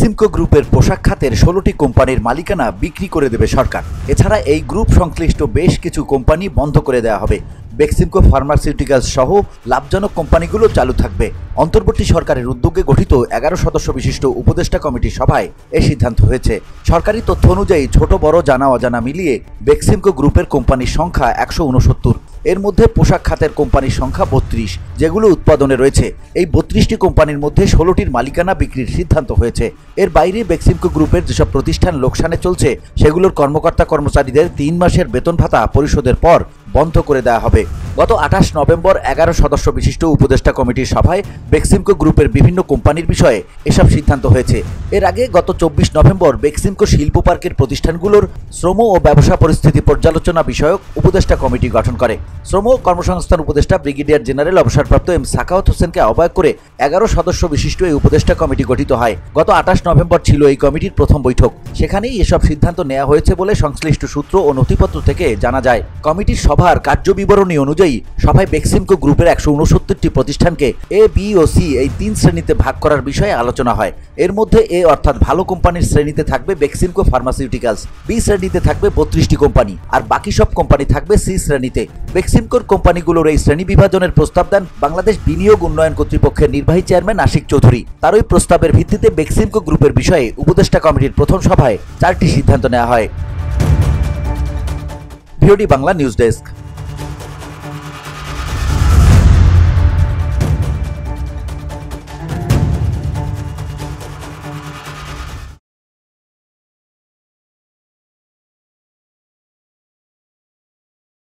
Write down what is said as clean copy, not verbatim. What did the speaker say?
বেক্সিমকো গ্রুপের পোশাক খাতের 16টি কোম্পানির মালিকানা বিক্রি করে দেবে সরকার। এছাড়া এই গ্রুপ সংশ্লিষ্ট বেশ কিছু কোম্পানি বন্ধ করে দেওয়া হবে। বেক্সিমকো ফার্মাসিউটিক্যালস সহ লাভজনক কোম্পানিগুলো চালু থাকবে। অন্তর্বর্তী সরকারের উদ্যোগে গঠিত 11 সদস্য বিশিষ্ট উপদেষ্টা কমিটির সভায় এই সিদ্ধান্ত হয়েছে। সরকারি তথ্য অনুযায়ী ছোট বড় জানা অজানা মিলিয়ে বেক্সিমকো গ্রুপের কোম্পানির সংখ্যা 169। এর মধ্যে পোশাক খাতের কোম্পানির সংখ্যা 32, যেগুলো উৎপাদনে রয়েছে। এই 32টি কোম্পানির মধ্যে 16টির মালিকানা বিক্রির সিদ্ধান্ত হয়েছে। এর বাইরে বেক্সিমকো গ্রুপের যেসব প্রতিষ্ঠান লোকসানে চলছে সেগুলোর কর্মকর্তা কর্মচারীদের 3 মাসের বেতন ভাতা পরিশোধের পর বন্ধ করে দেওয়া হবে। গত 28 নভেম্বর 11 সদস্য বিশিষ্ট উপদেষ্টা কমিটির সভায় বেক্সিমকো গ্রুপের বিভিন্ন কোম্পানির বিষয়ে এসব সিদ্ধান্ত হয়েছে। এর আগে গত 24 নভেম্বর বেক্সিমকো শিল্প পার্কের প্রতিষ্ঠানগুলোর শ্রম ও ব্যবসা পরিস্থিতি পর্যালোচনা বিষয়ক উপদেষ্টা কমিটি গঠন করে। শ্রম ও কর্মসংস্থান উপদেষ্টা ব্রিগেডিয়ার জেনারেল অবসরপ্রাপ্ত এম সাখাওয়াত হোসেনকে আহ্বায়ক করে 11 সদস্য বিশিষ্ট এই উপদেষ্টা কমিটি গঠিত হয়। গত 28 নভেম্বর ছিল এই কমিটির প্রথম বৈঠক। সেখানেই এসব সিদ্ধান্ত নেওয়া হয়েছে বলে সংশ্লিষ্ট সূত্র ও নথিপত্র থেকে জানা যায়। কমিটির সভার কার্যবিবরণী অনুযায়ী সভায় বেক্সিমকো গ্রুপের 169টি প্রতিষ্ঠানকে এ, বি ও সি এই 3 শ্রেণীতে ভাগ করার বিষয়ে আলোচনা হয়। এর মধ্যে এ অর্থাৎ ভালো কোম্পানির শ্রেণীতে থাকবে বেক্সিমকো ফার্মাসিউটিক্যালস, বি শ্রেণীতে থাকবে 32টি কোম্পানি, আর বাকি সব কোম্পানি থাকবে সি শ্রেণীতে। বেক্সিমকোর কোম্পানিগুলোর এই শ্রেণী বিভাজনের প্রস্তাব দেন বাংলাদেশ বিনিয়োগ উন্নয়ন কর্তৃপক্ষের নির্বাহী চেয়ারম্যান আশিক চৌধুরী। তার ওই প্রস্তাবের ভিত্তিতে বেক্সিমকো গ্রুপের বিষয়ে উপদেষ্টা কমিটির প্রথম সভায় 4টি সিদ্ধান্ত নেওয়া হয়। VOD Bangla news desk.